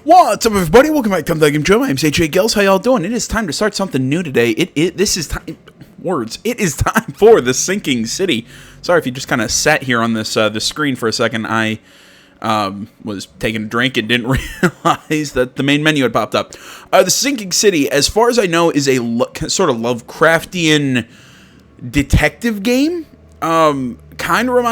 What's up, everybody? Welcome back to Untitled Chapter. My name's AJ Gills. How y'all doing? It is time to start something new today. This is time. Words. It is time for the Sinking City. Sorry if you just kind of sat here on this screen for a second. I was taking a drink and didn't realize that the main menu had popped up. The Sinking City, as far as I know, is a sort of Lovecraftian detective game. Kind of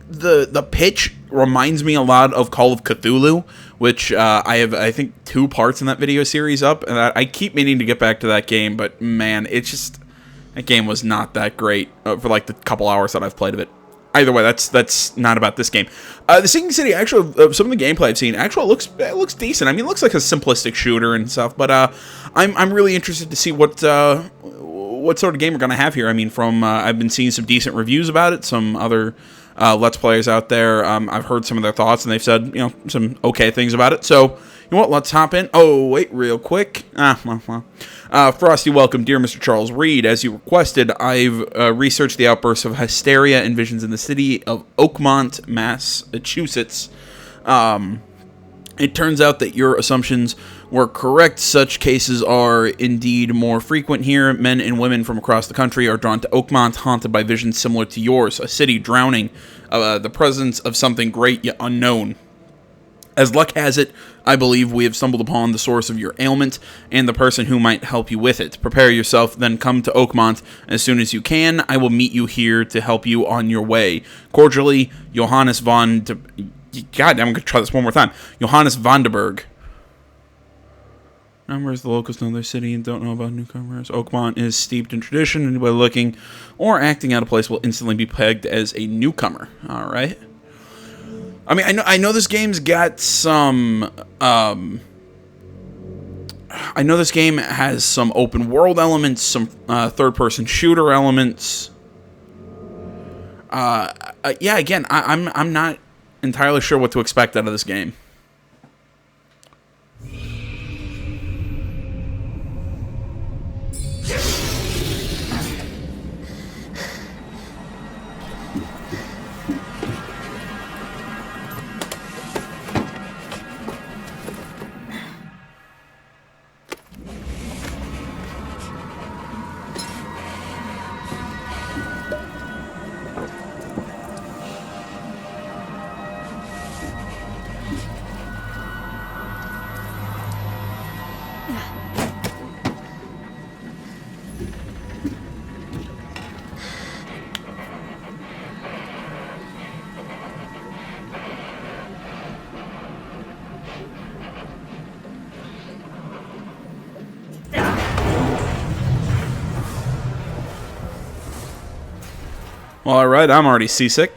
the pitch reminds me a lot of Call of Cthulhu, which I have, I think, 2 parts in that video series up, and I keep meaning to get back to that game, but man, that game was not that great for like the couple hours that I've played of it. Either way, that's not about this game. The Sinking City, actually, some of the gameplay I've seen, actually looks decent. I mean, it looks like a simplistic shooter and stuff, but I'm really interested to see what sort of game we're gonna have here. I mean, I've been seeing some decent reviews about it, some other Let's Players out there. I've heard some of their thoughts, and they've said, some okay things about it. So, you know what? Let's hop in. Oh, wait, real quick. Frosty, welcome, dear Mr. Charles Reed. As you requested, I've researched the outbursts of hysteria and visions in the city of Oakmont, Massachusetts. It turns out that your assumptions were correct. Such cases are indeed more frequent here. Men and women from across the country are drawn to Oakmont, haunted by visions similar to yours, a city drowning the presence of something great yet unknown. As luck has it, I believe we have stumbled upon the source of your ailment and the person who might help you with it. Prepare yourself, then come to Oakmont as soon as you can. I will meet you here to help you on your way. Cordially, Johannes von... God, I'm going to try this one more time. Johannes Vandenberg. Members of the locals know their city and don't know about newcomers. Oakmont is steeped in tradition. Anybody looking or acting out of place will instantly be pegged as a newcomer. All right. I mean, I know this game's got some... I know this game has some open world elements, some third-person shooter elements. Yeah, again, I'm not entirely sure what to expect out of this game. Well, alright, I'm already seasick.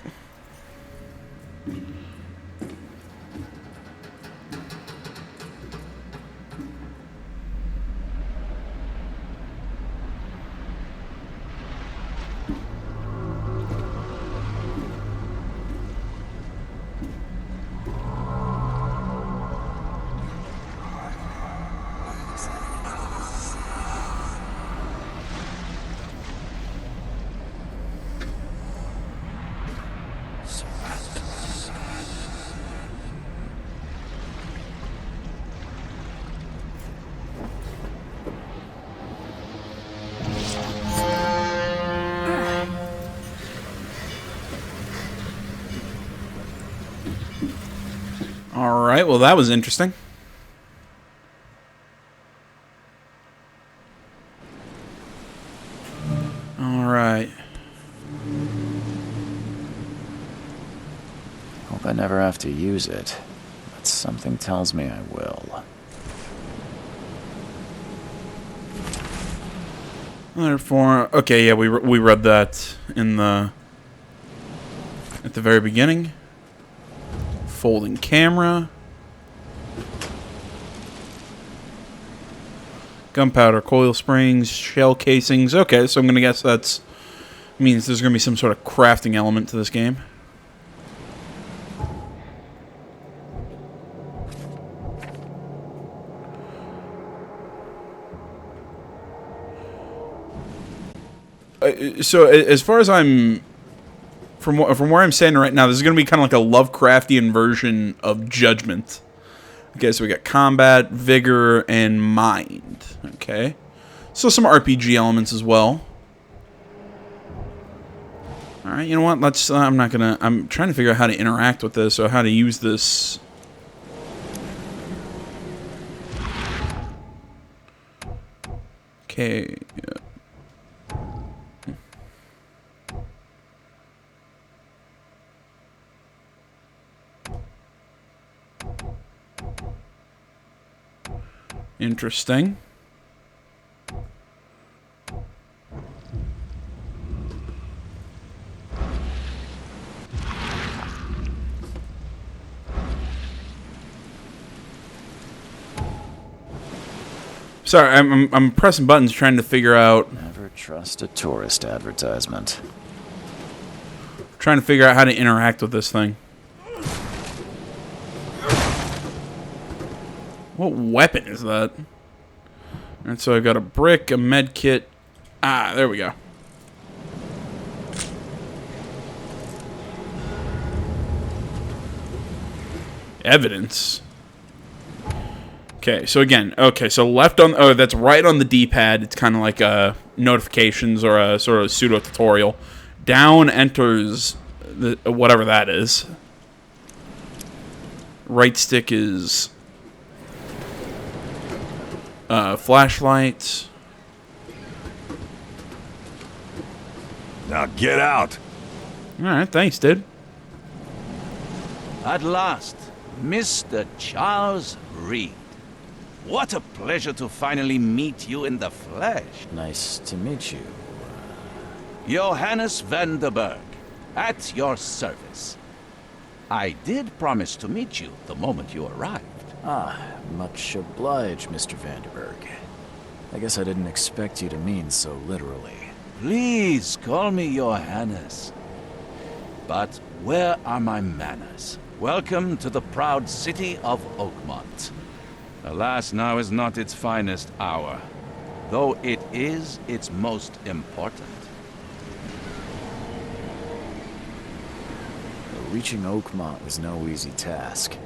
Alright, well that was interesting. Alright. Hope I never have to use it, but something tells me I will. Therefore, okay, yeah, we read that in at the very beginning. Folding camera. Gunpowder, coil springs, shell casings. Okay, so I'm going to guess that means there's going to be some sort of crafting element to this game. So as far as I'm from where I'm standing right now, this is going to be kind of like a Lovecraftian version of Judgment, Okay, so we got combat, vigor, and mind. Okay. So some RPG elements as well. Alright, you know what? Let's, I'm trying to figure out how to interact with this, or how to use this. Okay. Interesting. Sorry, I'm pressing buttons trying to figure out. Never trust a tourist advertisement. Trying to figure out how to interact with this thing. What weapon is that? Alright, so I've got a brick, a med kit. Ah, there we go. Evidence. Okay, so again, so left on, oh, that's right on the D-pad. It's kind of like notifications or a sort of pseudo tutorial. Down enters whatever that is. Right stick is flashlight. Now get out. All right, thanks, dude. At last, Mr. Charles Reed. What a pleasure to finally meet you in the flesh. Nice to meet you. Johannes van der Berg, at your service. I did promise to meet you the moment you arrived. Ah, much obliged, Mr. Vanderberg. I guess I didn't expect you to mean so literally. Please call me Johannes. But where are my manners? Welcome to the proud city of Oakmont. Alas, now is not its finest hour, though it is its most important. Reaching Oakmont was no easy task.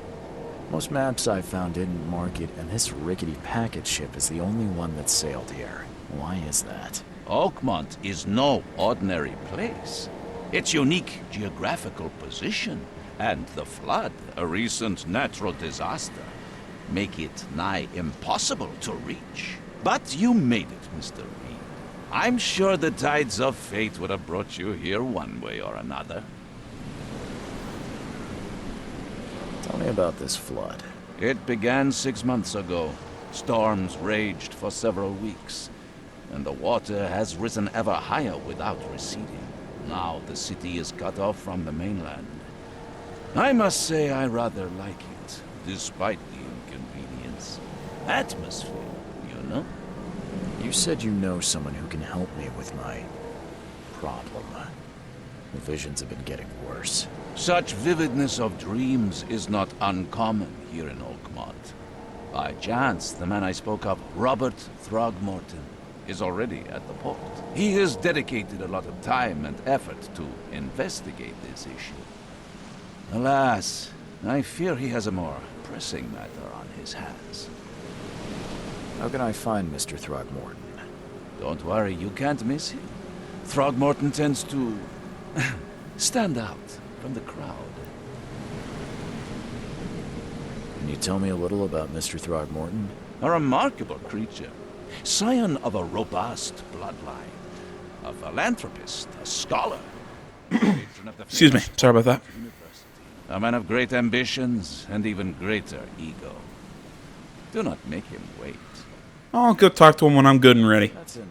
Most maps I found didn't mark it, and this rickety packet ship is the only one that sailed here. Why is that? Oakmont is no ordinary place. Its unique geographical position and the flood, a recent natural disaster, make it nigh impossible to reach. But you made it, Mr. Reed. I'm sure the tides of fate would have brought you here one way or another. Tell me about this flood. It began 6 months ago. Storms raged for several weeks, and the water has risen ever higher without receding. Now the city is cut off from the mainland. I must say I rather like it, despite the inconvenience. Atmosphere, you know? You said you know someone who can help me with my problem. The visions have been getting worse. Such vividness of dreams is not uncommon here in Oakmont. By chance, the man I spoke of, Robert Throgmorton, is already at the port. He has dedicated a lot of time and effort to investigate this issue. Alas, I fear he has a more pressing matter on his hands. How can I find Mr. Throgmorton? Don't worry, you can't miss him. Throgmorton tends to stand out from the crowd. Can you tell me a little about Mr. Throgmorton? A remarkable creature. Scion of a robust bloodline. A philanthropist, a scholar. Patron of the Excuse me. famous Sorry about that. university. A man of great ambitions and even greater ego. Do not make him wait. I'll go talk to him when I'm good and ready. That's an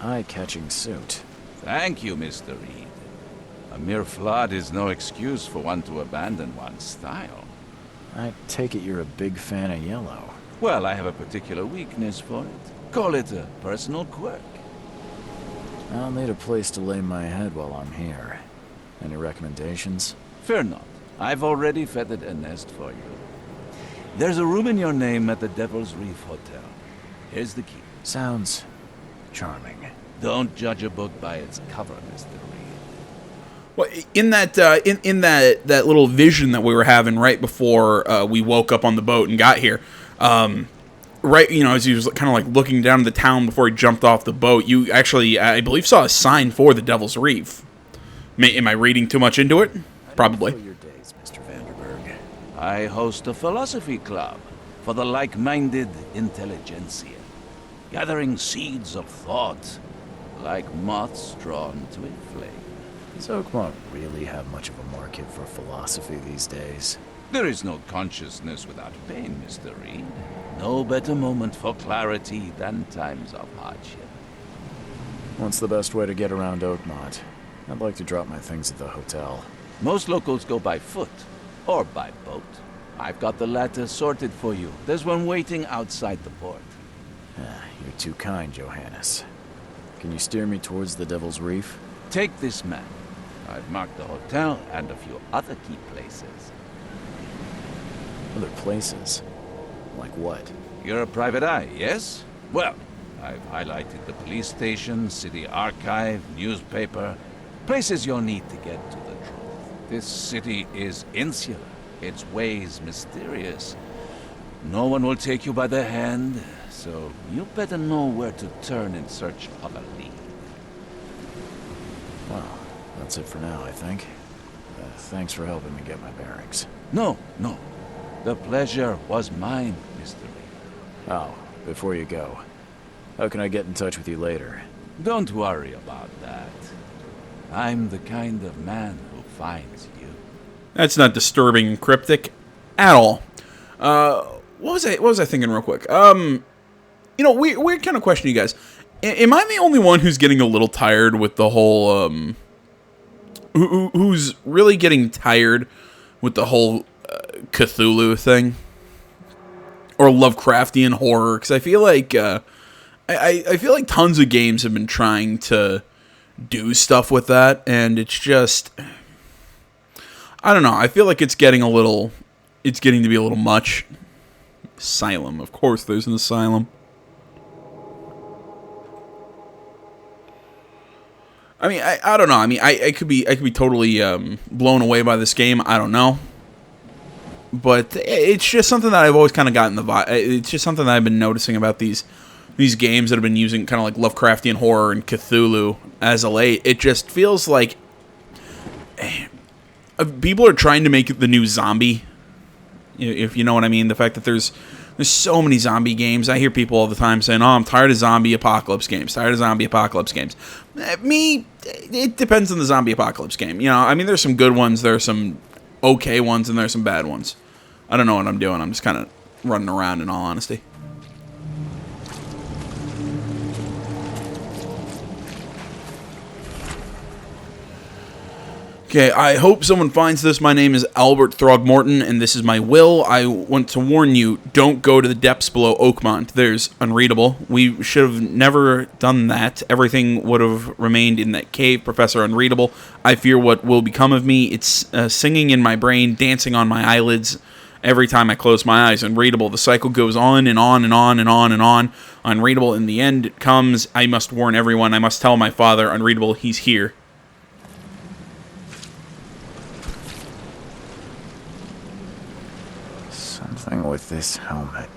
eye-catching suit. Thank you, Mr. Reed. A mere flood is no excuse for one to abandon one's style. I take it you're a big fan of yellow. Well, I have a particular weakness for it. Call it a personal quirk. I'll need a place to lay my head while I'm here. Any recommendations? Fear not. I've already feathered a nest for you. There's a room in your name at the Devil's Reef Hotel. Here's the key. Sounds charming. Don't judge a book by its cover, Mr. Reed. Well, in that in that little vision that we were having right before we woke up on the boat and got here, right, as he was kind of like looking down at the town before he jumped off the boat, you actually, I believe, saw a sign for the Devil's Reef. Am I reading too much into it? Probably. Your days, Mr. Vanderberg. I host a philosophy club for the like-minded intelligentsia, gathering seeds of thought like moths drawn to a flame. Does Oakmont really have much of a market for philosophy these days? There is no consciousness without pain, Mr. Reed. No better moment for clarity than times of hardship. What's the best way to get around Oakmont? I'd like to drop my things at the hotel. Most locals go by foot or by boat. I've got the latter sorted for you. There's one waiting outside the port. You're too kind, Johannes. Can you steer me towards the Devil's Reef? Take this map. I've marked the hotel and a few other key places. Other places? Like what? You're a private eye, yes? Well, I've highlighted the police station, city archive, newspaper, places you'll need to get to the truth. This city is insular, its ways mysterious. No one will take you by the hand, so you better know where to turn in search of a lead. Well, that's it for now, I think. Thanks for helping me get my bearings. No. The pleasure was mine, Mr. Reed. Oh, before you go, how can I get in touch with you later? Don't worry about that. I'm the kind of man who finds you. That's not disturbing and cryptic at all. What was I thinking real quick? Weird kind of question, you guys. Am I the only one who's getting a little tired with the whole, who's really getting tired with the whole Cthulhu thing? Or Lovecraftian horror? Because I feel like, I feel like tons of games have been trying to do stuff with that, and it's just, I don't know, I feel like it's getting to be a little much. Asylum, of course there's an asylum. I mean, I don't know. I mean, I could be totally blown away by this game. I don't know, but it's just something that I've always kind of gotten the vibe. It's just something that I've been noticing about these games that have been using kind of like Lovecraftian horror and Cthulhu as of late. It just feels like people are trying to make it the new zombie, if you know what I mean. The fact that there's so many zombie games. I hear people all the time saying, "Oh, I'm tired of zombie apocalypse games. Tired of zombie apocalypse games." Me, it depends on the zombie apocalypse game. I mean, there's some good ones, there's some okay ones, and there's some bad ones. I don't know what I'm doing. I'm just kind of running around, in all honesty. Okay, I hope someone finds this. My name is Albert Throgmorton, and this is my will. I want to warn you, don't go to the depths below Oakmont. There's Unreadable. We should have never done that. Everything would have remained in that cave, Professor Unreadable. I fear what will become of me. It's singing in my brain, dancing on my eyelids every time I close my eyes. Unreadable. The cycle goes on and on and on and on and on. Unreadable. In the end, it comes. I must warn everyone. I must tell my father, Unreadable, he's here. Something with this helmet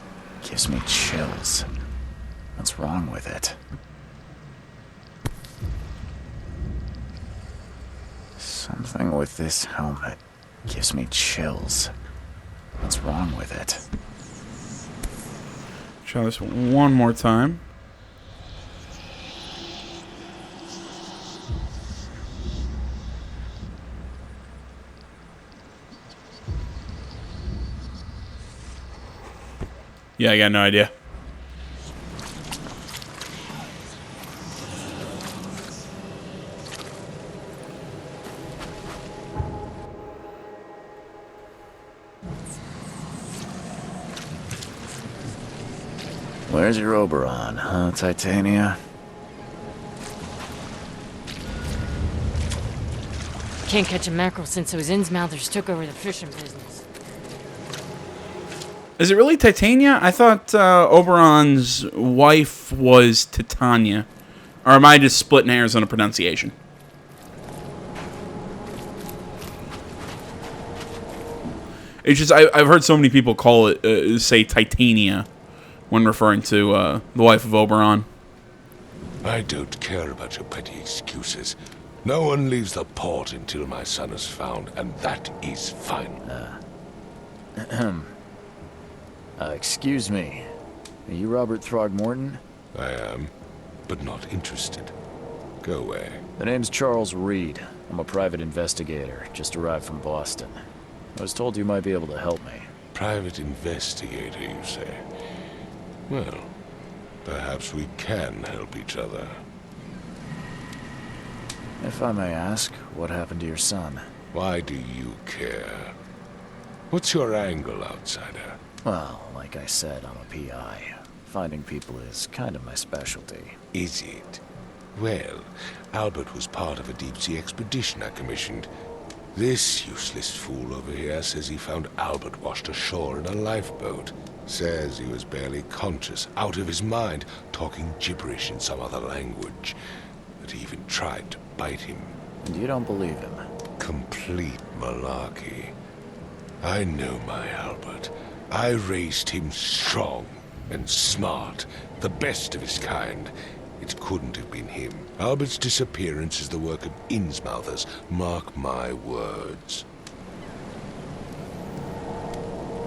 gives me chills. What's wrong with it? Something with this helmet gives me chills. What's wrong with it? Try this one more time. Yeah, I got no idea. Where's your Oberon, huh, Titania? Can't catch a mackerel since those Innsmouthers took over the fishing business. Is it really Titania? I thought Oberon's wife was Titania. Or am I just splitting hairs on a pronunciation? It's just I've heard so many people call it, say Titania, when referring to the wife of Oberon. I don't care about your petty excuses. No one leaves the port until my son is found, and that is final. Excuse me. Are you Robert Throgmorton? I am, but not interested. Go away. The name's Charles Reed. I'm a private investigator, just arrived from Boston. I was told you might be able to help me. Private investigator, you say? Well, perhaps we can help each other. If I may ask, what happened to your son? Why do you care? What's your angle, outsider? Well, like I said, I'm a PI. Finding people is kind of my specialty. Is it? Well, Albert was part of a deep-sea expedition I commissioned. This useless fool over here says he found Albert washed ashore in a lifeboat. Says he was barely conscious, out of his mind, talking gibberish in some other language. That he even tried to bite him. And you don't believe him? Complete malarkey. I know my Albert. I raised him strong and smart, the best of his kind. It couldn't have been him. Albert's disappearance is the work of Innsmouthers, mark my words.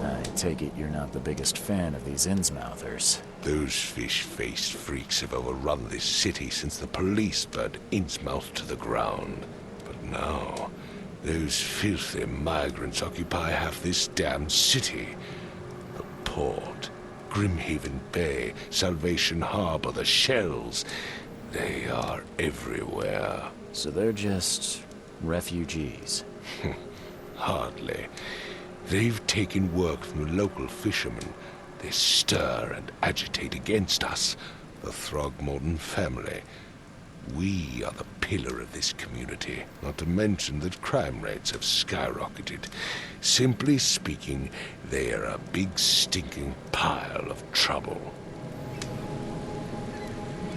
I take it you're not the biggest fan of these Innsmouthers. Those fish-faced freaks have overrun this city since the police burned Innsmouth to the ground. But now, those filthy migrants occupy half this damned city. The port, Grimhaven Bay, Salvation Harbor, the shells. They are everywhere. So they're just refugees. Hardly. They've taken work from the local fishermen. They stir and agitate against us, the Throgmorton family. We are the pillar of this community, not to mention that crime rates have skyrocketed. Simply speaking, they are a big stinking pile of trouble.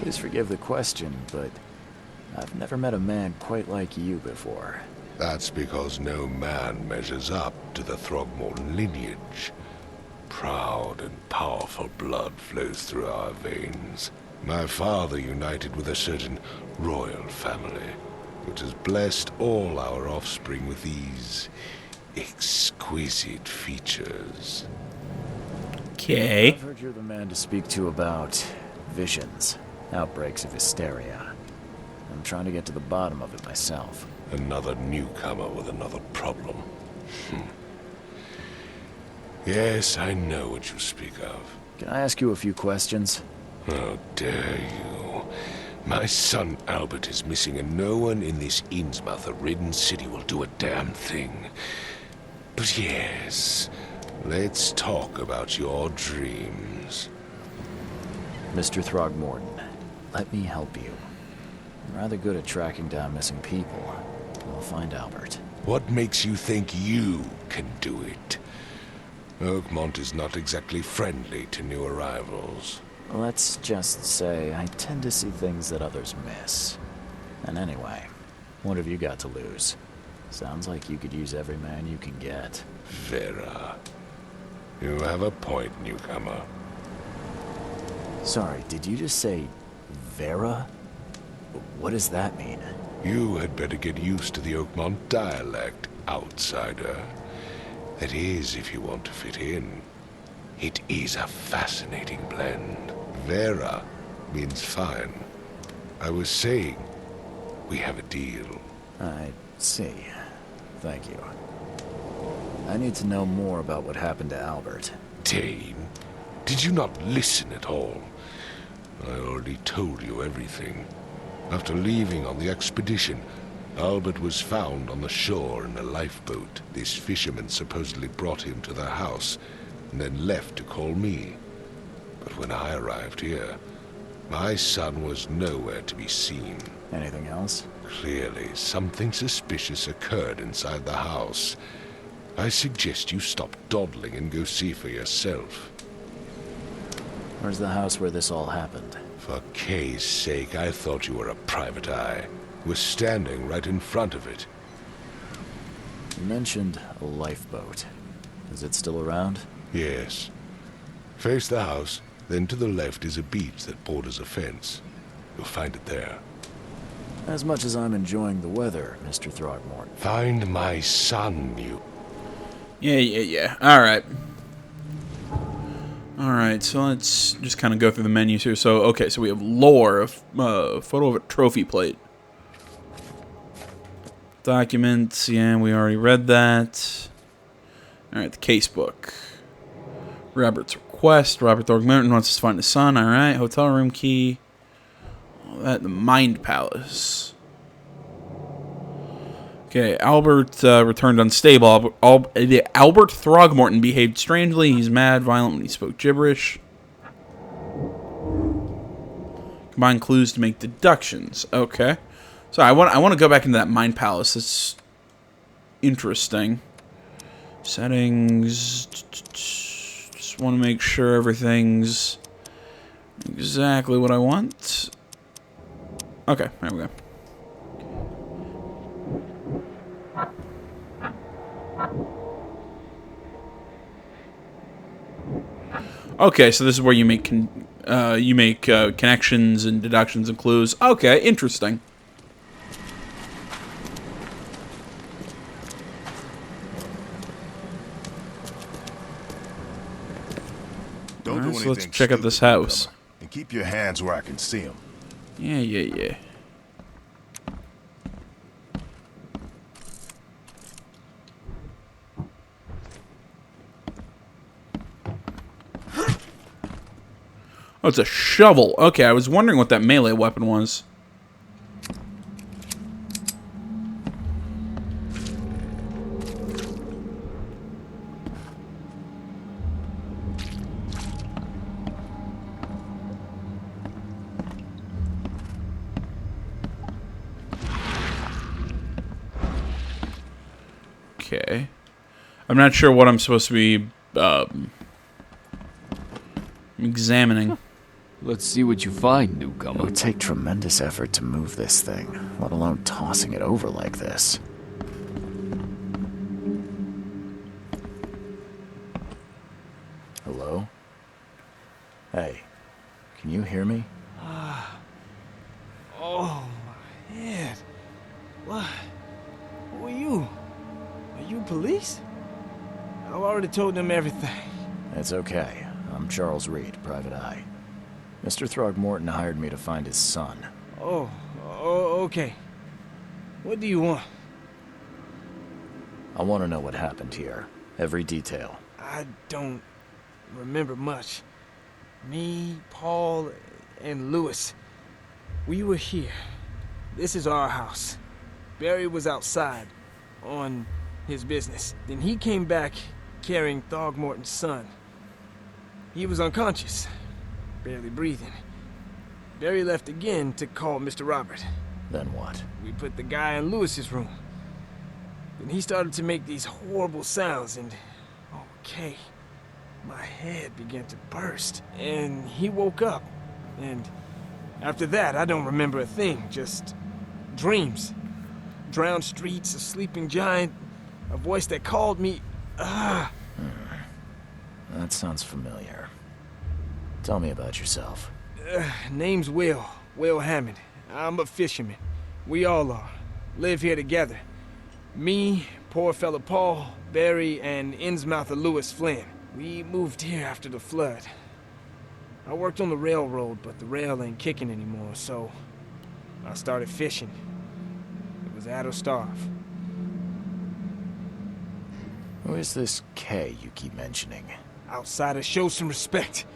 Please forgive the question, but I've never met a man quite like you before. That's because no man measures up to the Throgmorton lineage. Proud and powerful blood flows through our veins. My father united with a certain royal family, which has blessed all our offspring with these exquisite features. Okay. I've heard you're the man to speak to about visions, outbreaks of hysteria. I'm trying to get to the bottom of it myself. Another newcomer with another problem. Yes, I know what you speak of. Can I ask you a few questions? How dare you? My son Albert is missing, and no one in this Innsmouth-ridden city will do a damn thing. But yes, let's talk about your dreams. Mr. Throgmorton, let me help you. I'm rather good at tracking down missing people. We'll find Albert. What makes you think you can do it? Oakmont is not exactly friendly to new arrivals. Let's just say I tend to see things that others miss. And anyway, what have you got to lose? Sounds like you could use every man you can get. Vera. You have a point, newcomer. Sorry, did you just say Vera? What does that mean? You had better get used to the Oakmont dialect, outsider. That is, if you want to fit in. It is a fascinating blend. Vera means fine. I was saying, we have a deal. I see. Thank you. I need to know more about what happened to Albert. Dane, did you not listen at all? I already told you everything. After leaving on the expedition, Albert was found on the shore in a lifeboat. This fisherman supposedly brought him to their house, and then left to call me. But when I arrived here, my son was nowhere to be seen. Anything else? Clearly, something suspicious occurred inside the house. I suggest you stop dawdling and go see for yourself. Where's the house where this all happened? For Kay's sake, I thought you were a private eye. We're standing right in front of it. You mentioned a lifeboat. Is it still around? Yes. Face the house, then to the left is a beach that borders a fence. You'll find it there. As much as I'm enjoying the weather, Mr. Throgmorton. Find my son, you... Yeah. Alright. Alright, so let's just kind of go through the menus here. So, okay, so we have lore, a photo of a trophy plate. Documents, yeah, we already read that. Alright, the casebook. Robert's request. Robert Throgmorton wants us to find his son. Alright, hotel room key. All that, the Mind Palace. Okay, Albert returned unstable. Albert Throgmorton behaved strangely. He's mad, violent when he spoke gibberish. Combine clues to make deductions. Okay. So I want to go back into that Mind Palace. It's interesting. Settings. Just want to make sure everything's exactly what I want. Okay, there we go. Okay, so this is where you make connections and deductions and clues. Okay, interesting. Don't Alright, do so let's anything check out this stupid, house. newcomer. And keep your hands where I can see them. Yeah. Oh, it's a shovel. Okay, I was wondering what that melee weapon was. Okay. I'm not sure what I'm supposed to be examining. Let's see what you find, It newcomer. would take tremendous effort to move this thing, let alone tossing it over like this. Hello? Hey, can you hear me? Oh, my head. What? Who are you? Are you police? I've already told them everything. It's okay. I'm Charles Reed, Private Eye. Mr. Throgmorton hired me to find his son. Oh, okay. What do you want? I want to know what happened here. Every detail. I don't remember much. Me, Paul, and Lewis. We were here. This is our house. Barry was outside, on his business. Then he came back carrying Throgmorton's son. He was unconscious, barely breathing. Barry left again to call Mr. Robert. Then what? We put the guy in Lewis's room. Then he started to make these horrible sounds and... Okay. My head began to burst. And he woke up. And after that, I don't remember a thing. Just dreams. Drowned streets, a sleeping giant, a voice that called me... That sounds familiar. Tell me about yourself. Name's Will Hammond. I'm a fisherman. We all are. Live here together. Me, poor fella Paul, Barry, and Innsmouther Lewis Flynn. We moved here after the flood. I worked on the railroad, but the rail ain't kicking anymore, so I started fishing. It was at or starve. Who is this K you keep mentioning? Outsiders, show some respect.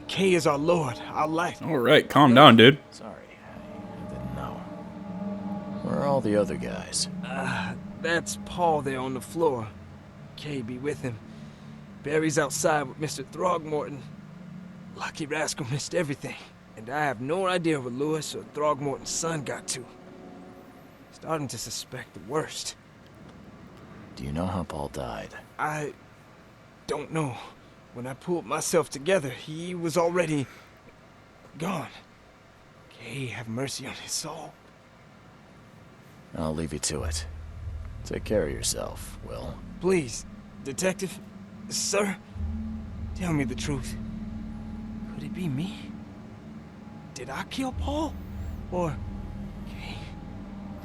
K is our lord, our life. All right, calm down, dude. Sorry, I didn't know. Where are all the other guys? That's Paul there on the floor. K be with him. Barry's outside with Mr. Throgmorton. Lucky rascal missed everything. And I have no idea where Lewis or Throgmorton's son got to. Starting to suspect the worst. Do you know how Paul died? I don't know. When I pulled myself together, he was already gone. K, have mercy on his soul. I'll leave you to it. Take care of yourself, Will. Please, Detective, Sir, tell me the truth. Could it be me? Did I kill Paul? Or...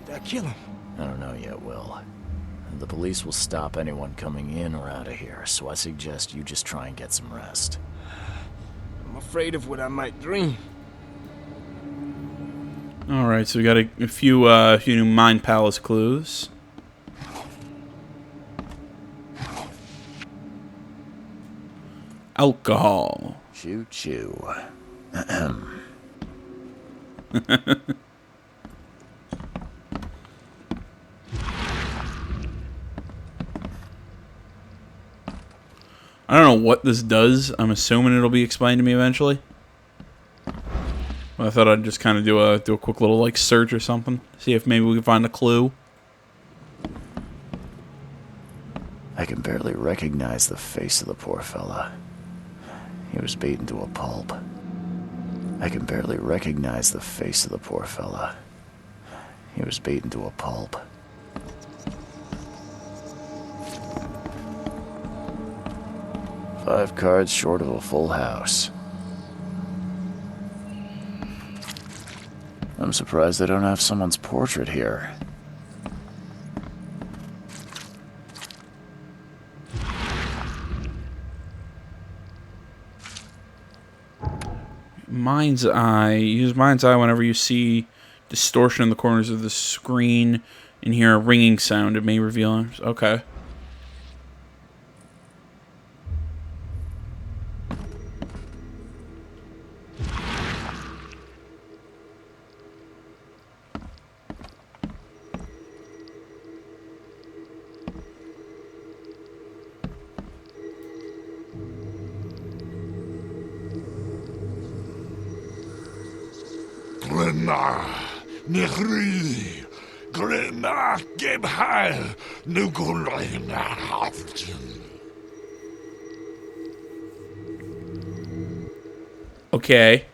did I kill him? I don't know yet, Will. The police will stop anyone coming in or out of here, so I suggest you just try and get some rest. I'm afraid of what I might dream. Alright, so we got a few new Mind Palace clues. Alcohol. Choo choo. I don't know what this does. I'm assuming it'll be explained to me eventually. But I thought I'd just kind of do a quick little like search or something, see if maybe we can find a clue. I can barely recognize the face of the poor fella. He was beaten to a pulp. I can barely recognize the face of the poor fella. He was beaten to a pulp. Five cards short of a full house. I'm surprised they don't have someone's portrait here. Mind's Eye. Use Mind's Eye whenever you see distortion in the corners of the screen and hear a ringing sound. It may reveal... Okay. Glenna, Nehri, Glenna, Gebheil, Nukulina, Hafton. Okay.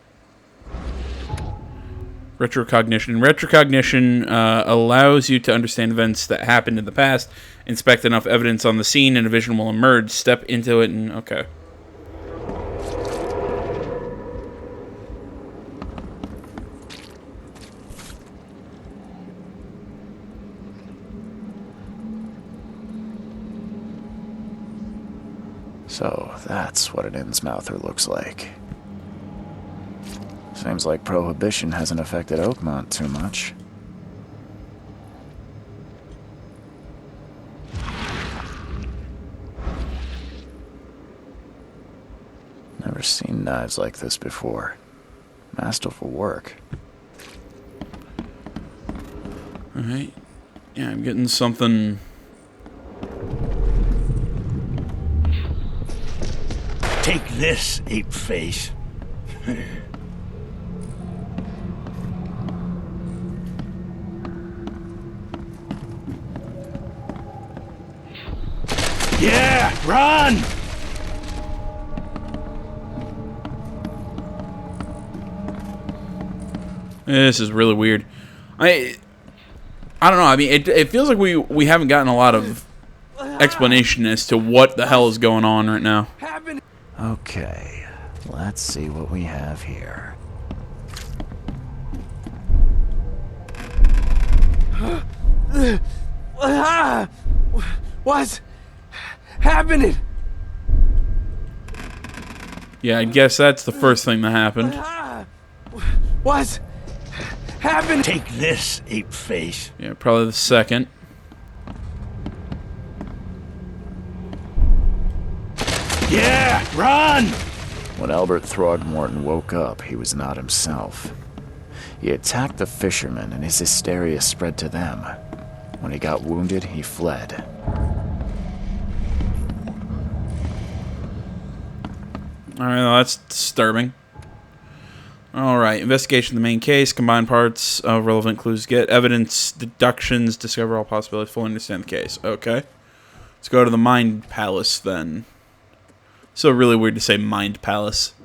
Retrocognition. Retrocognition allows you to understand events that happened in the past, inspect enough evidence on the scene, and a vision will emerge. Step into it and... Okay. So, that's what an Innsmouther looks like. Seems like Prohibition hasn't affected Oakmont too much. Never seen knives like this before. Masterful work. Alright. Yeah, I'm getting something... Take this, ape face. Yeah, run! This is really weird. I don't know. I mean, it feels like we haven't gotten a lot of explanation as to what the hell is going on right now. Okay, let's see what we have here. What's happening? Yeah, I guess that's the first thing that happened. What's happening? Take this, ape face. Yeah, probably the second. Yeah, run! When Albert Throgmorton woke up, he was not himself. He attacked the fishermen, and his hysteria spread to them. When he got wounded, he fled. Alright, well, that's disturbing. Alright, investigation of the main case, combine parts of relevant clues, get evidence, deductions, discover all possibilities, fully understand the case. Okay. Let's go to the Mind Palace then. So really weird to say Mind Palace.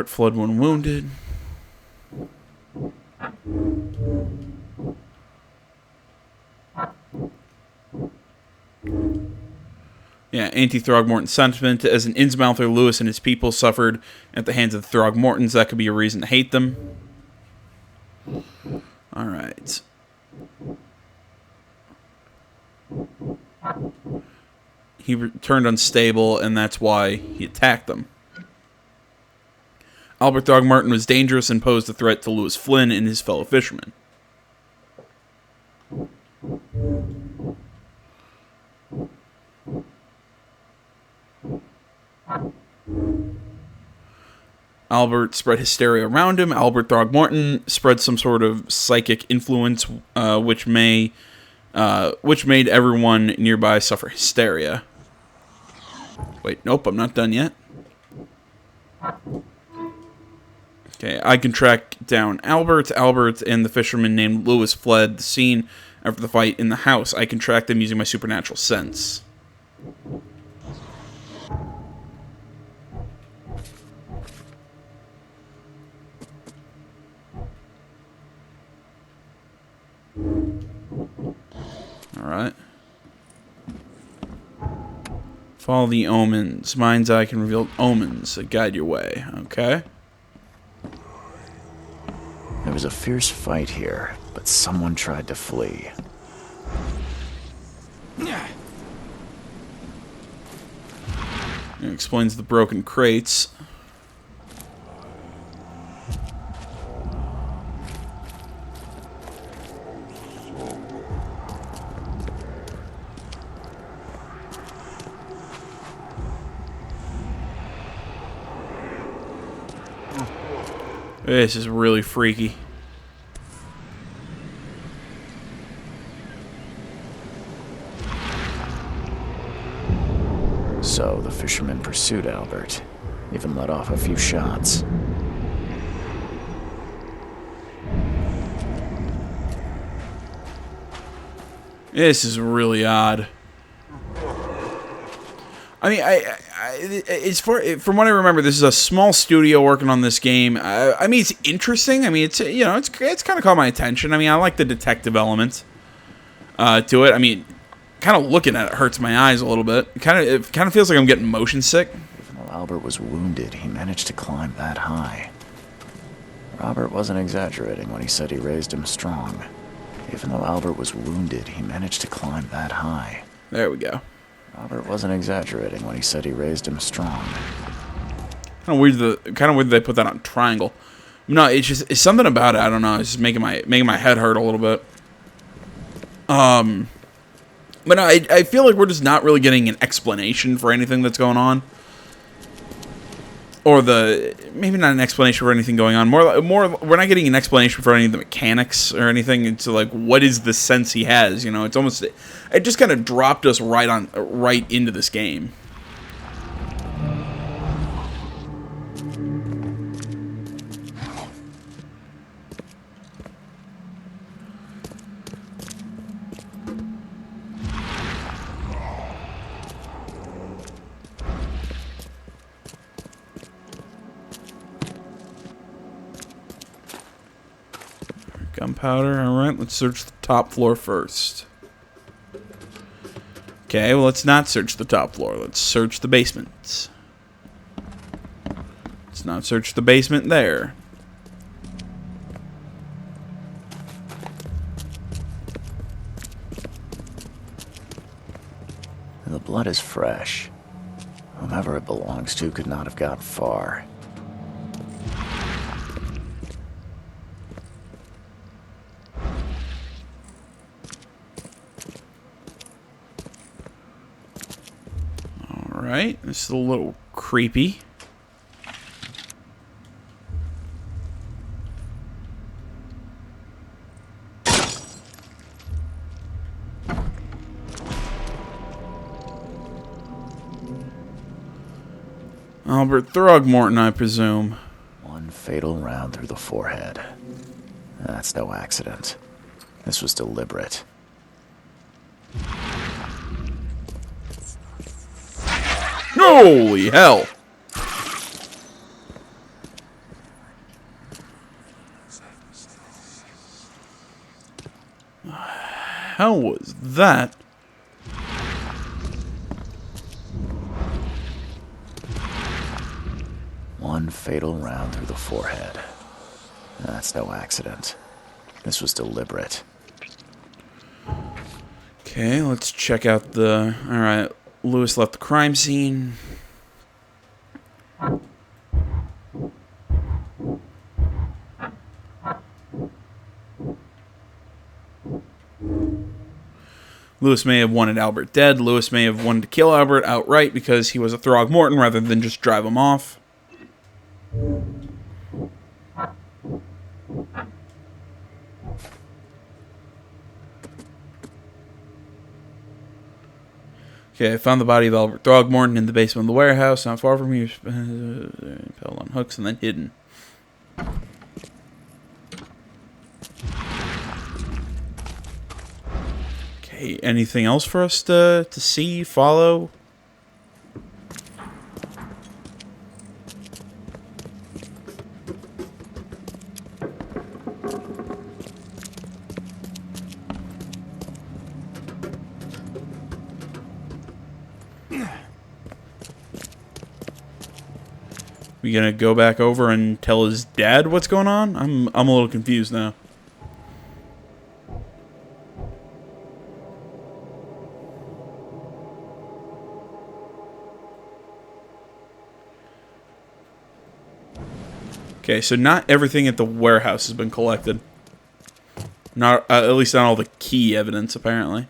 Albert fled when wounded. Yeah, anti-Throgmorton sentiment. As an Innsmouther, Lewis and his people suffered at the hands of the Throgmortons. That could be a reason to hate them. Alright. He turned unstable, and that's why he attacked them. Albert Throgmorton was dangerous and posed a threat to Lewis Flynn and his fellow fishermen. Albert spread hysteria around him. Albert Throgmorton spread some sort of psychic influence, which made everyone nearby suffer hysteria. Wait, nope, I'm not done yet. Okay, I can track down Albert. Albert and the fisherman named Lewis fled the scene after the fight in the house. I can track them using my supernatural sense. Alright. Follow the omens. Mind's eye can reveal omens that guide your way. Okay. There was a fierce fight here, but someone tried to flee. It explains the broken crates. This is really freaky. So the fisherman pursued Albert, even let off a few shots. This is really odd. I mean, it's from what I remember, this is a small studio working on this game. I mean, it's interesting. I mean, it's it's kind of caught my attention. I mean, I like the detective element to it. I mean, kind of looking at it hurts my eyes a little bit. It kind of feels like I'm getting motion sick. Even though Albert was wounded, he managed to climb that high. Robert wasn't exaggerating when he said he raised him strong. Even though Albert was wounded, he managed to climb that high. There we go. Robert wasn't exaggerating when he said he raised him strong. Kind of weird they put that on triangle. No, it's something about it. I don't know. It's just making my head hurt a little bit. But no, I feel like we're just not really getting an explanation for anything that's going on. Or maybe not an explanation for anything going on. More, we're not getting an explanation for any of the mechanics or anything. It's like, what is the sense he has? You know, it's almost, it just kind of dropped us right into this game. Gunpowder. Alright, let's search the top floor first. Okay, well, let's not search the top floor. Let's search the basement. Let's not search the basement there. The blood is fresh. Whomever it belongs to could not have got far. Alright, this is a little creepy. Albert Throgmorton, I presume. One fatal round through the forehead. That's no accident. This was deliberate. Holy hell! hell was that? One fatal round through the forehead. That's no accident. This was deliberate. Okay, let's check out the... Alright, Lewis left the crime scene. Lewis may have wanted Albert dead. Lewis may have wanted to kill Albert outright because he was a Throgmorton rather than just drive him off. Okay, I found the body of Albert Throgmorton in the basement of the warehouse, not far from here. Held on hooks and then hidden. Okay, anything else for us to see, follow? We gonna go back over and tell his dad what's going on? I'm a little confused now. Okay, so not everything at the warehouse has been collected. Not at least not all the key evidence, apparently.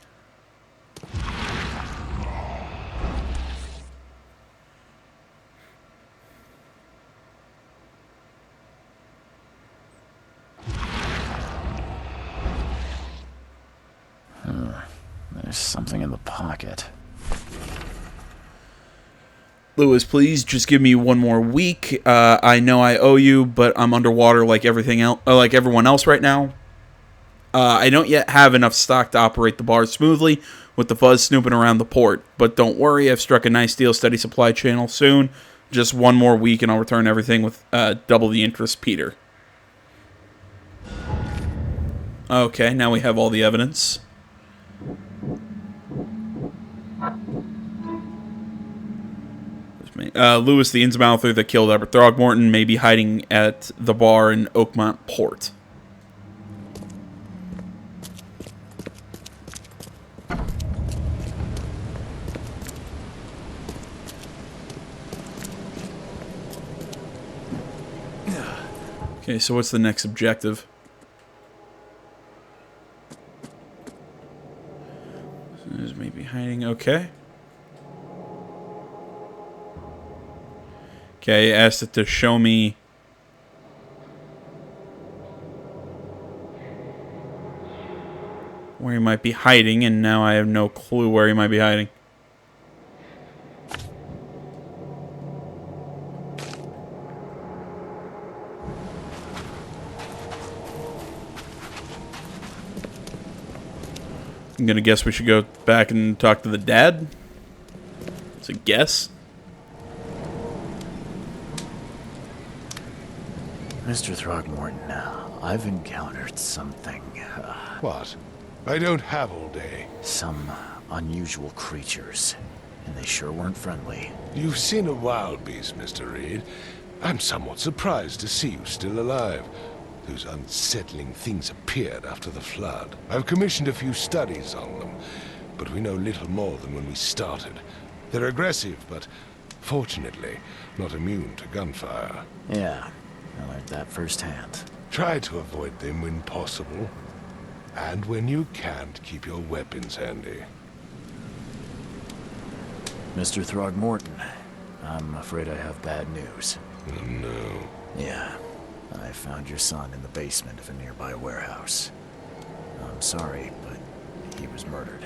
There's something in the pocket. Lewis, please just give me one more week. I know I owe you, but I'm underwater like everything else, like everyone else right now. I don't yet have enough stock to operate the bar smoothly with the fuzz snooping around the port. But don't worry, I've struck a nice deal, steady supply channel soon. Just one more week and I'll return everything with double the interest, Peter. Okay, now we have all the evidence. Lewis, the Innsmouther that killed Albert Throgmorton, may be hiding at the bar in Oakmont Port. Okay, so what's the next objective? Lewis may be hiding, okay. Okay, I asked it to show me where he might be hiding, and now I have no clue where he might be hiding. I'm gonna guess we should go back and talk to the dad. It's a guess. Mr. Throgmorton, I've encountered something. What? I don't have all day. Some unusual creatures. And they sure weren't friendly. You've seen a wild beast, Mr. Reed. I'm somewhat surprised to see you still alive. Those unsettling things appeared after the flood. I've commissioned a few studies on them, but we know little more than when we started. They're aggressive, but fortunately not immune to gunfire. Yeah, I learned that firsthand. Try to avoid them when possible. And when you can't, keep your weapons handy. Mr. Throgmorton, I'm afraid I have bad news. Oh, no. Yeah, I found your son in the basement of a nearby warehouse. I'm sorry, but he was murdered.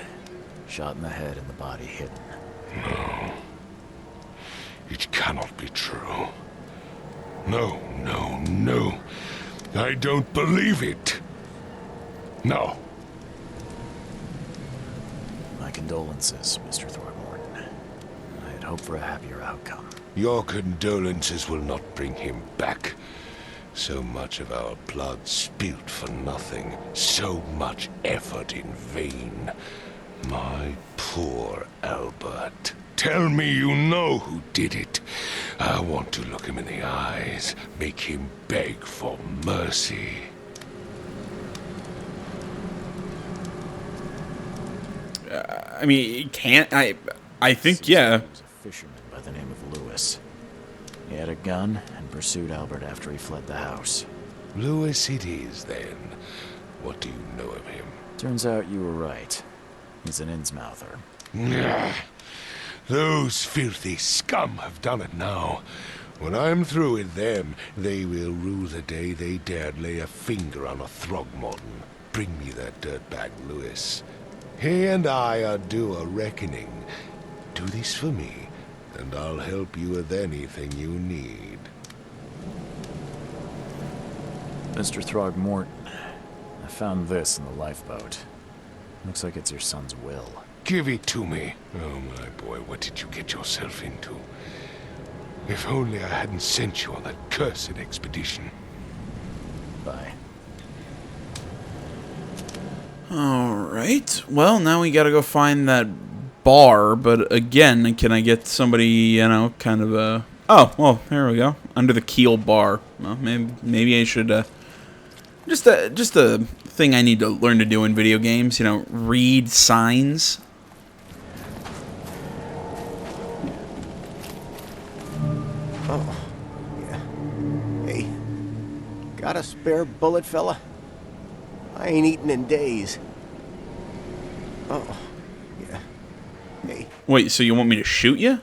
Shot in the head and the body hidden. No. It cannot be true. No, no, no. I don't believe it. No. My condolences, Mr. Throgmorton. I had hoped for a happier outcome. Your condolences will not bring him back. So much of our blood spilt for nothing, so much effort in vain. My poor Albert. Tell me you know who did it. I want to look him in the eyes, make him beg for mercy. I mean, can't I think, yeah. He was a fisherman by the name of Lewis. He had a gun and pursued Albert after he fled the house. Lewis it is, then. What do you know of him? Turns out you were right. He's an Innsmouther. Those filthy scum have done it now. When I'm through with them, they will rue the day they dared lay a finger on a Throgmorton. Bring me that dirtbag, Lewis. He and I are due a reckoning. Do this for me, and I'll help you with anything you need. Mr. Throgmorton, I found this in the lifeboat. Looks like it's your son's will. Give it to me. Oh, my boy, what did you get yourself into? If only I hadn't sent you on that cursed expedition. Bye. Alright. Well, now we gotta go find that bar, but again, can I get somebody, you know, kind of a... Oh, well, there we go. Under the keel bar. Well, maybe I should, just a thing I need to learn to do in video games, you know, read signs. Oh, yeah. Hey, got a spare bullet, fella? I ain't eaten in days. Oh, yeah. Hey. Wait, so you want me to shoot you?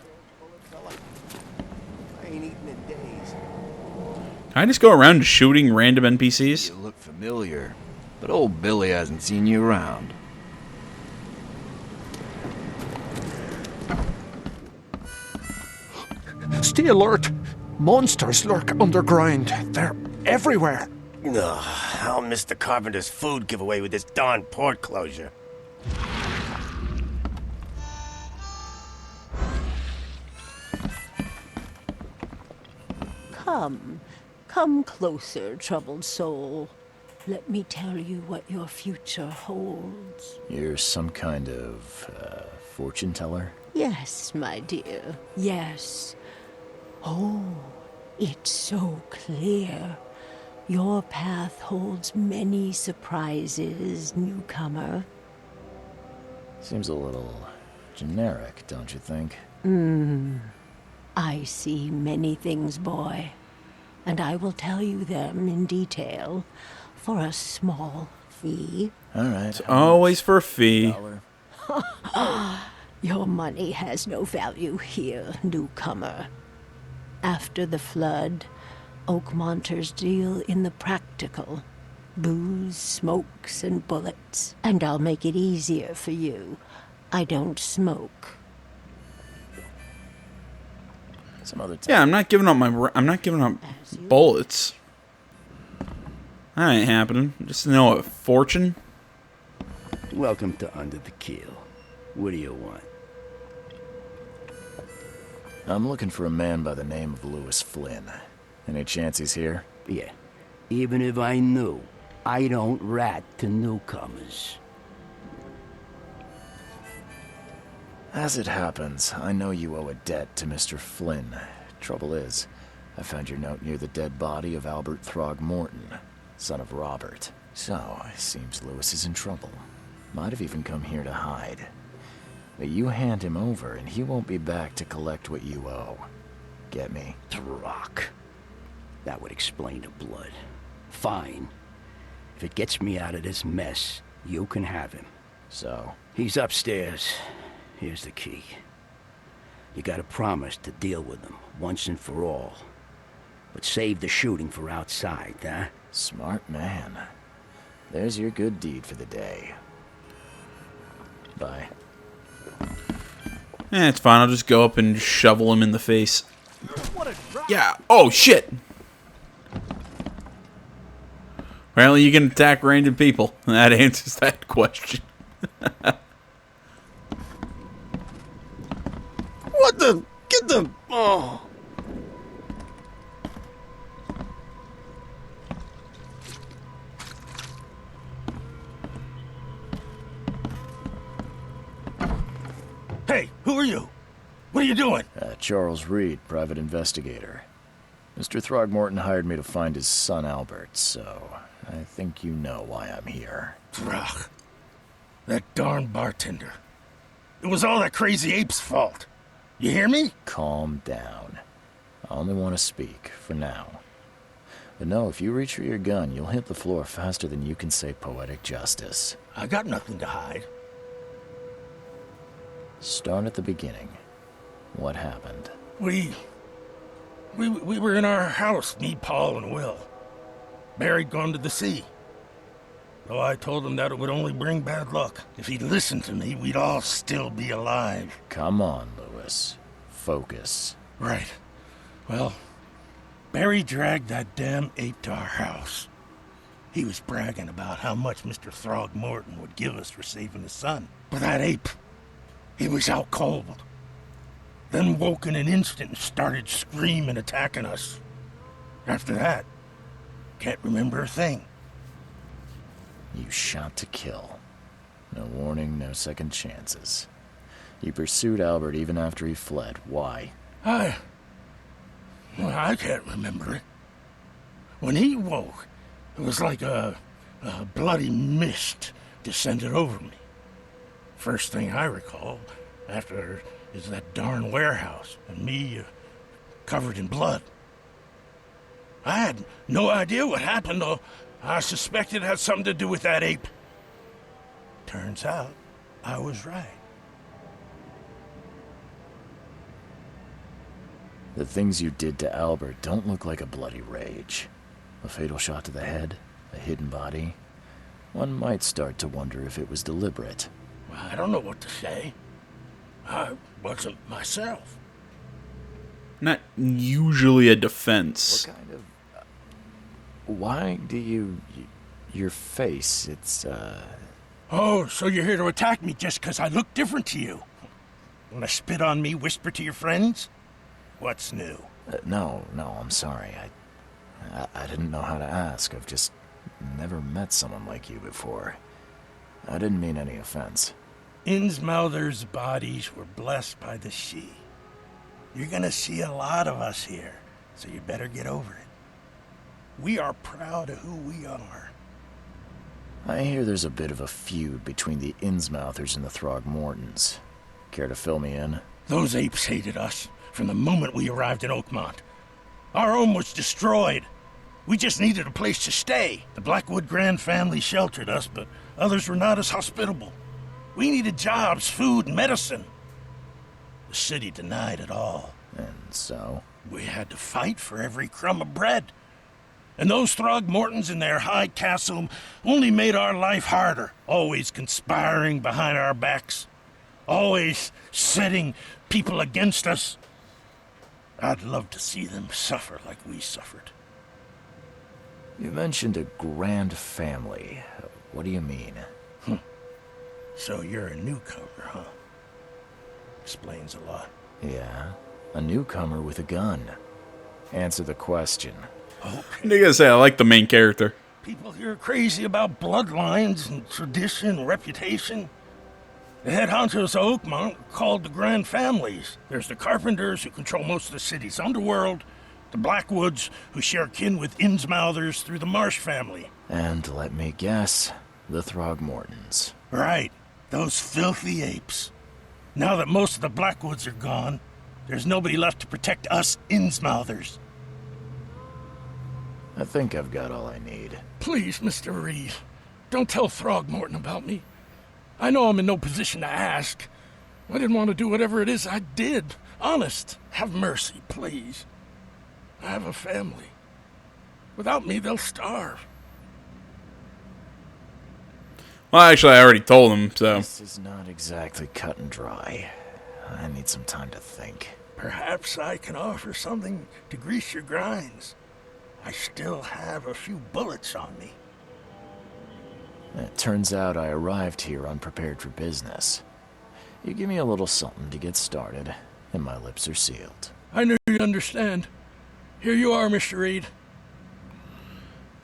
I ain't eaten in days. Can I just go around shooting random NPCs? You look familiar, but old Billy hasn't seen you around. Stay alert! Monsters lurk underground. They're everywhere. Ugh, I'll miss the carpenter's food giveaway with this darn port closure. Come closer, troubled soul. Let me tell you what your future holds. You're some kind of, fortune teller? Yes, my dear, yes. Oh, it's so clear. Your path holds many surprises, newcomer. Seems a little generic, don't you think? I see many things, boy, and I will tell you them in detail for a small fee. All right. It's always for a fee. Your money has no value here, newcomer. After the flood, Oakmonters deal in the practical. Booze, smokes, and bullets. And I'll make it easier for you. I don't smoke. Some other time. Yeah, I'm not giving up bullets. That ain't happening. Just know a fortune. Welcome to Under the Keel. What do you want? I'm looking for a man by the name of Lewis Flynn. Any chance he's here? Yeah. Even if I knew, I don't rat to newcomers. As it happens, I know you owe a debt to Mr. Flynn. Trouble is, I found your note near the dead body of Albert Throgmorton, son of Robert. So, it seems Lewis is in trouble. Might have even come here to hide. But you hand him over, and he won't be back to collect what you owe. Get me? Throck. That would explain the blood. Fine. If it gets me out of this mess, you can have him. So? He's upstairs. Here's the key. You gotta promise to deal with him, once and for all. But save the shooting for outside, huh? Smart man. There's your good deed for the day. Bye. It's fine. I'll just go up and shovel him in the face. Yeah. Oh, shit. Apparently you can attack random people. That answers that question. What the? Get the... Oh. Who are you? What are you doing? Charles Reed, private investigator. Mr. Throgmorton hired me to find his son Albert, so I think you know why I'm here. Throg. That darn bartender. It was all that crazy ape's fault. You hear me? Calm down. I only want to speak, for now. But no, if you reach for your gun, you'll hit the floor faster than you can say poetic justice. I got nothing to hide. Start at the beginning. What happened? We were in our house, me, Paul, and Will. Barry'd gone to the sea. Though I told him that it would only bring bad luck. If he'd listened to me, we'd all still be alive. Come on, Lewis. Focus. Right. Well, Barry dragged that damn ape to our house. He was bragging about how much Mr. Throgmorton would give us for saving his son. But that ape, he was out cold. Then woke in an instant and started screaming, attacking us. After that, can't remember a thing. You shot to kill. No warning, no second chances. You pursued Albert even after he fled. Why? I can't remember it. When he woke, it was like a bloody mist descended over me. First thing I recall after is that darn warehouse and me covered in blood. I had no idea what happened, though. I suspected it had something to do with that ape. Turns out, I was right. The things you did to Albert don't look like a bloody rage. A fatal shot to the head, a hidden body. One might start to wonder if it was deliberate. Well, I don't know what to say. I wasn't myself. Not usually a defense. What kind of... why do you... your face, it's, Oh, so you're here to attack me just because I look different to you? Wanna spit on me, whisper to your friends? What's new? No, I'm sorry. I didn't know how to ask. I've just never met someone like you before. I didn't mean any offense. Innsmouther's bodies were blessed by the sea. You're gonna see a lot of us here, so you better get over it. We are proud of who we are. I hear there's a bit of a feud between the Innsmouthers and the Throgmortons. Care to fill me in? Those apes hated us from the moment we arrived in Oakmont. Our home was destroyed. We just needed a place to stay. The Blackwood Grand family sheltered us, but others were not as hospitable. We needed jobs, food, and medicine. The city denied it all. And so? We had to fight for every crumb of bread. And those Throgmortons in their high castle only made our life harder, always conspiring behind our backs, always setting people against us. I'd love to see them suffer like we suffered. You mentioned a grand family. What do you mean? So you're a newcomer, huh? Explains a lot. Yeah, a newcomer with a gun. Answer the question. Okay. I'm gonna say I like the main character. People here are crazy about bloodlines and tradition and reputation. The head honchos of Oakmont are called the Grand Families. There's the Carpenters, who control most of the city's underworld, the Blackwoods, who share kin with Innsmouthers through the Marsh family. And let me guess, the Throgmortons. Right, those filthy apes. Now that most of the Blackwoods are gone, there's nobody left to protect us Innsmouthers. I think I've got all I need. Please, Mr. Reed, don't tell Throgmorton about me. I know I'm in no position to ask. I didn't want to do whatever it is I did. Honest, have mercy, please. I have a family. Without me, they'll starve. Well, actually, I already told him, so... This is not exactly cut and dry. I need some time to think. Perhaps I can offer something to grease your grinds. I still have a few bullets on me. It turns out I arrived here unprepared for business. You give me a little something to get started, and my lips are sealed. I knew you'd understand. Here you are, Mr. Reed.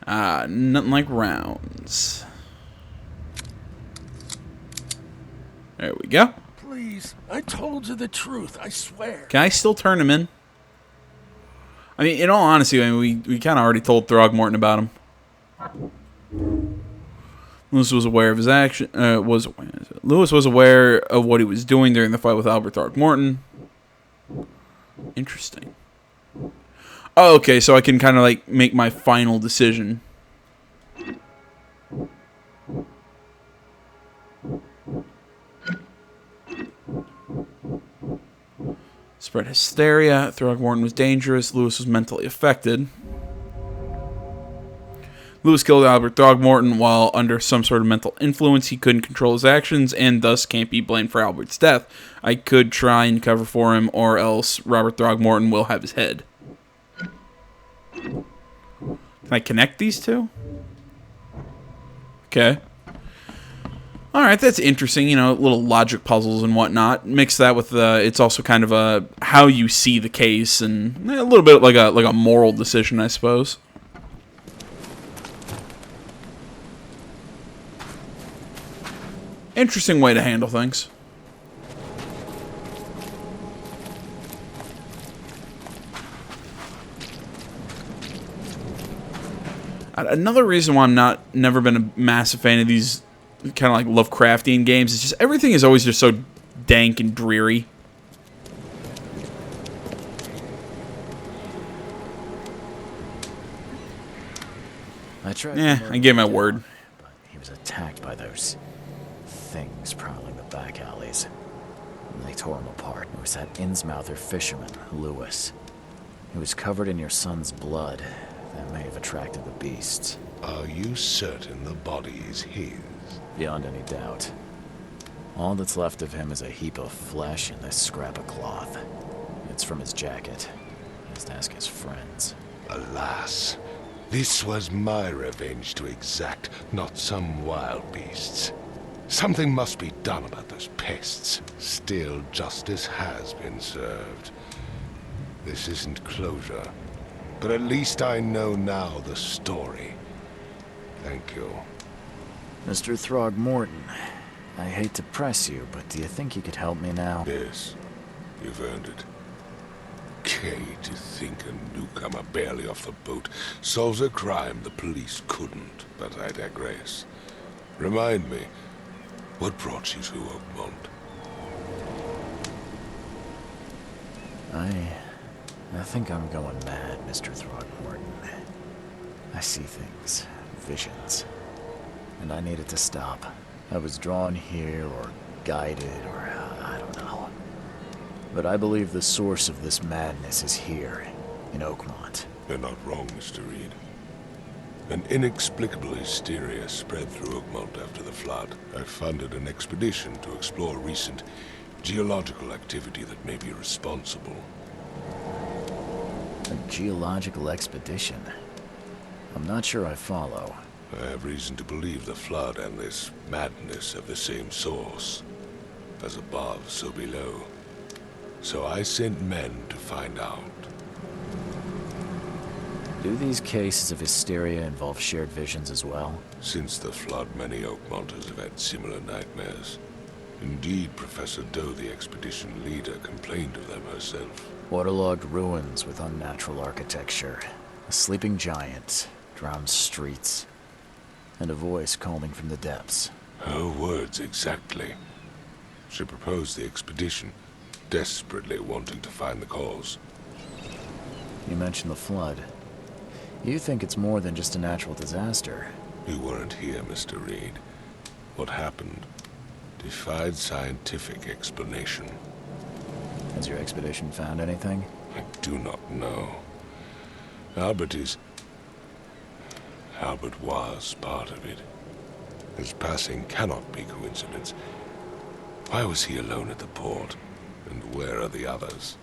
Nothing like rounds. There we go. Please please. I told you the truth, I swear. Can I still turn him in? I mean, in all honesty, I mean, we kind of already told Throgmorton about him. Lewis was aware of his action. Lewis was aware of what he was doing during the fight with Albert Throgmorton. Interesting. Oh, okay, so I can kind of like make my final decision. Spread hysteria. Throgmorton was dangerous. Lewis was mentally affected. Lewis killed Albert Throgmorton while under some sort of mental influence. He couldn't control his actions and thus can't be blamed for Albert's death. I could try and cover for him, or else Robert Throgmorton will have his head. Can I connect these two? Okay. Alright, that's interesting. You know, little logic puzzles and whatnot. Mix that with it's also kind of a how you see the case and a little bit like a moral decision, I suppose. Interesting way to handle things. Another reason why I'm never been a massive fan of these kind of like Lovecraftian games is just everything is always just so dank and dreary. I gave my word. But he was attacked by those things prowling the back alleys. And they tore him apart. It was that Innsmouther fisherman, Lewis. He was covered in your son's blood. That may have attracted the beasts. Are you certain the body is his? Beyond any doubt. All that's left of him is a heap of flesh and this scrap of cloth. It's from his jacket. Just ask his friends. Alas, this was my revenge to exact, not some wild beast's. Something must be done about those pests. Still, justice has been served. This isn't closure, but at least I know now the story. Thank you. Mr. Throgmorton, I hate to press you, but do you think you could help me now? Yes, you've earned it. Okay, to think a newcomer barely off the boat solves a crime the police couldn't, but I digress. Remind me, what brought you to Oakmont? I think I'm going mad, Mr. Throgmorton. I see things, visions, and I need it to stop. I was drawn here, or guided, or I don't know. But I believe the source of this madness is here, in Oakmont. You're not wrong, Mr. Reed. An inexplicable hysteria spread through Oakmont after the flood. I funded an expedition to explore recent geological activity that may be responsible. A geological expedition? I'm not sure I follow. I have reason to believe the flood and this madness have the same source. As above, so below. So I sent men to find out. Do these cases of hysteria involve shared visions as well? Since the flood, many Oakmonters have had similar nightmares. Indeed, Professor Doe, the expedition leader, complained of them herself. Waterlogged ruins with unnatural architecture, a sleeping giant, drowned streets, and a voice calling from the depths. Her words exactly. She proposed the expedition, desperately wanting to find the cause. You mentioned the flood. You think it's more than just a natural disaster. You weren't here, Mr. Reed. What happened defied scientific explanation. Has your expedition found anything? I do not know. Albert was part of it. His passing cannot be coincidence. Why was he alone at the port? And where are the others?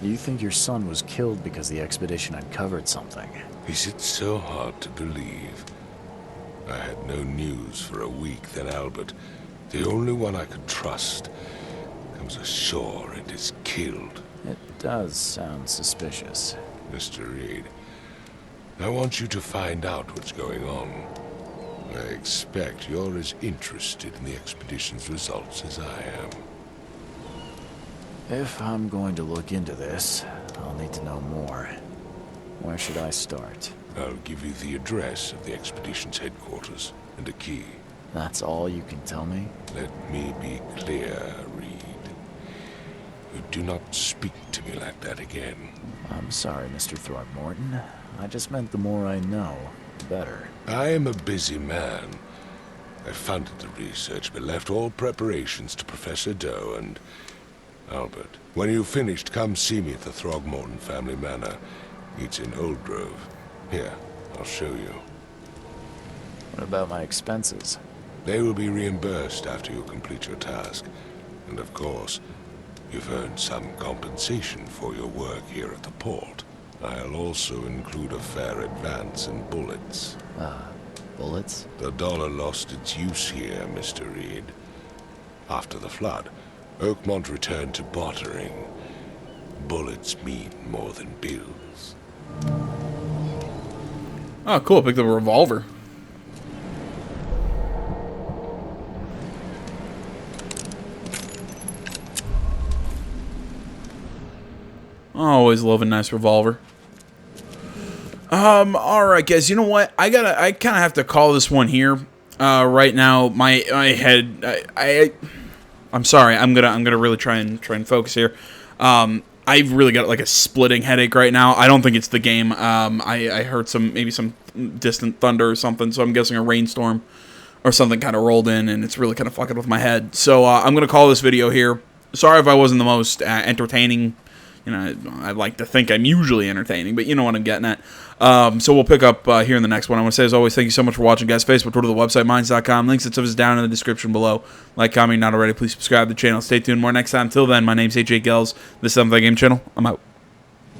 You think your son was killed because the expedition uncovered something? Is it so hard to believe? I had no news for a week, then Albert, the only one I could trust, comes ashore and is killed. It does sound suspicious. Mr. Reed, I want you to find out what's going on. I expect you're as interested in the expedition's results as I am. If I'm going to look into this, I'll need to know more. Where should I start? I'll give you the address of the expedition's headquarters and a key. That's all you can tell me? Let me be clear, Reed. You do not speak to me like that again. I'm sorry, Mr. Throgmorton. I just meant the more I know, the better. I am a busy man. I funded the research, but left all preparations to Professor Doe and Albert. When you've finished, come see me at the Throgmorton family manor. It's in Old Grove. Here, I'll show you. What about my expenses? They will be reimbursed after you complete your task. And of course, you've earned some compensation for your work here at the port. I'll also include a fair advance in bullets. Bullets? The dollar lost its use here, Mr. Reed. After the flood, Oakmont returned to bartering. Bullets mean more than bills. Oh, cool. Picked up a revolver. Always love a nice revolver. Alright guys, you know what? I kinda have to call this one here. Right now, my head I'm sorry, I'm gonna really try and focus here. I've really got like a splitting headache right now. I don't think it's the game. I heard maybe some distant thunder or something, so I'm guessing a rainstorm or something kind of rolled in, and it's really kind of fucking with my head. So I'm gonna call this video here. Sorry if I wasn't the most entertaining. You know, I like to think I'm usually entertaining, but you know what I'm getting at. So we'll pick up here in the next one. I want to say, as always, thank you so much for watching, guys. Facebook, Twitter, the website, minds.com. Links and stuff is down in the description below. Like, comment, not already. Please subscribe to the channel. Stay tuned more next time. Till then, my name's AJ Gels. This is Something Game Channel. I'm out.